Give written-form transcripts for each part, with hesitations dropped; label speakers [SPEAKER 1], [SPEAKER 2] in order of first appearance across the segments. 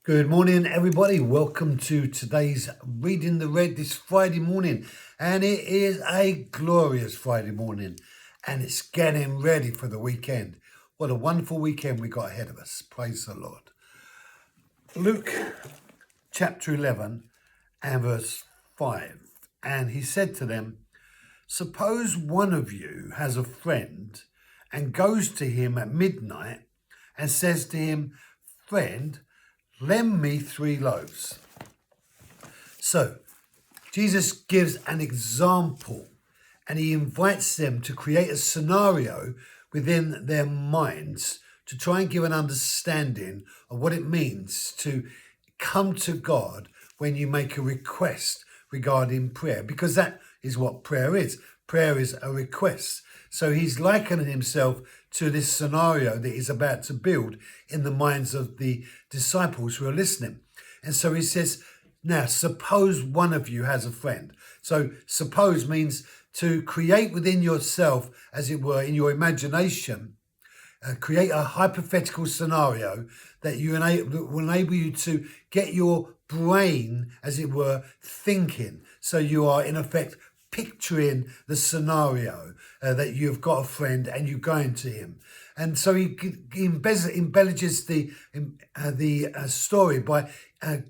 [SPEAKER 1] Good morning, everybody. Welcome to today's Reading the Red this Friday morning. And it is a glorious Friday morning. And it's getting ready for the weekend. What a wonderful weekend we got ahead of us. Praise the Lord. Luke chapter 11 and verse 5. And he said to them, "Suppose one of you has a friend and goes to him at midnight and says to him, 'Friend, lend me 3 loaves.'" So Jesus gives an example and he invites them to create a scenario within their minds to try and give an understanding of what it means to come to God when you make a request regarding prayer, because that is what prayer is. Prayer is a request. So he's likening himself to this scenario that he's about to build in the minds of the disciples who are listening. And so he says, now, suppose one of you has a friend. So suppose means to create within yourself, as it were, in your imagination, create a hypothetical scenario that will enable you to get your brain, as it were, thinking. So you are, in effect, picturing the scenario that you've got a friend and you're going to him. And so he embellishes the story by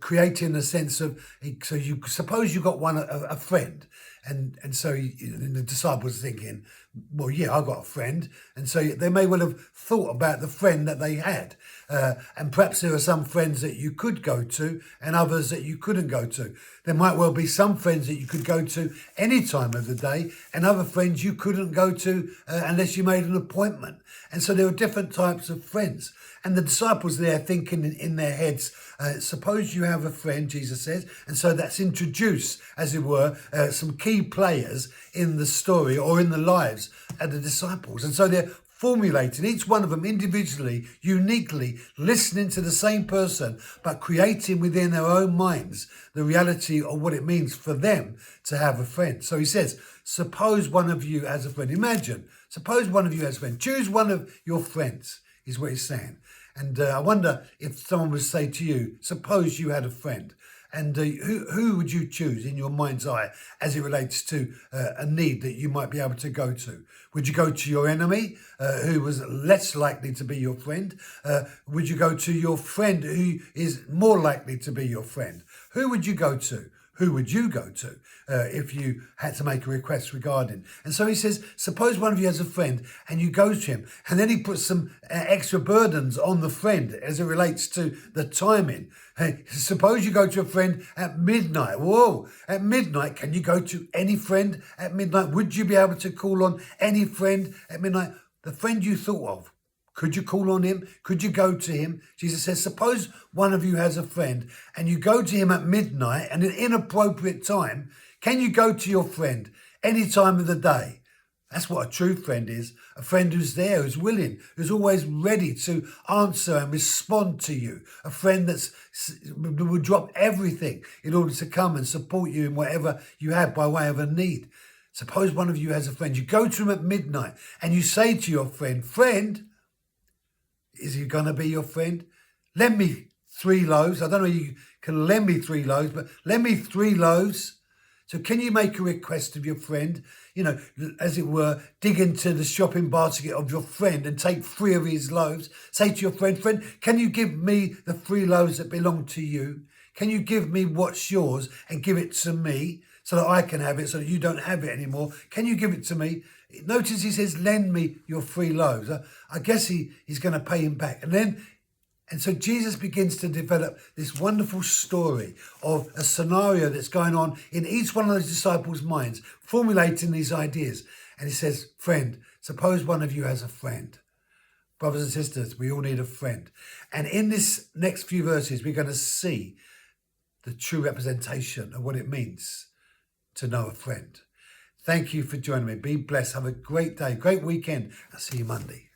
[SPEAKER 1] creating a sense of, so you suppose you got a friend, and so the disciples thinking, well, yeah, I got a friend. And so they may well have thought about the friend that they had. And perhaps there are some friends that you could go to and others that you couldn't go to. There might well be some friends that you could go to any time of the day and other friends you couldn't go to unless you made an appointment. And so there are different types of friends. And the disciples there thinking in their heads, suppose you have a friend, Jesus says, and so that's introduced, as it were, some key players in the story or in the lives of the disciples. And so they're formulating, each one of them individually, uniquely, listening to the same person, but creating within their own minds the reality of what it means for them to have a friend. So he says, suppose one of you has a friend. Imagine, suppose one of you has a friend. Choose one of your friends, is what he's saying. And I wonder if someone would say to you, suppose you had a friend, and who would you choose in your mind's eye as it relates to a need that you might be able to go to? Would you go to your enemy, who was less likely to be your friend? Would you go to your friend who is more likely to be your friend? Who would you go to? Who would you go to if you had to make a request regarding? And so he says, suppose one of you has a friend and you go to him, and then he puts some extra burdens on the friend as it relates to the timing. Hey, suppose you go to a friend at midnight. Whoa, at midnight, can you go to any friend at midnight? Would you be able to call on any friend at midnight? The friend you thought of. Could you call on him? Could you go to him? Jesus says, suppose one of you has a friend and you go to him at midnight and an inappropriate time. Can you go to your friend any time of the day? That's what a true friend is. A friend who's there, who's willing, who's always ready to answer and respond to you. A friend that will drop everything in order to come and support you in whatever you have by way of a need. Suppose one of you has a friend. You go to him at midnight and you say to your friend, "Friend, is he going to be your friend? Lend me 3 loaves. I don't know if you can lend me 3 loaves, but lend me 3 loaves. So can you make a request of your friend? You know, as it were, dig into the shopping basket of your friend and take 3 of his loaves. Say to your friend, "Friend, can you give me the 3 loaves that belong to you? Can you give me what's yours and give it to me so that I can have it, so that you don't have it anymore? Can you give it to me?" Notice he says, "Lend me your 3 loaves." I guess he's going to pay him back. And so Jesus begins to develop this wonderful story of a scenario that's going on in each one of those disciples' minds, formulating these ideas. And he says, "Friend, suppose one of you has a friend." Brothers and sisters, we all need a friend. And in this next few verses, we're going to see the true representation of what it means to know a friend. Thank you for joining me. Be blessed. Have a great day, great weekend. I'll see you Monday.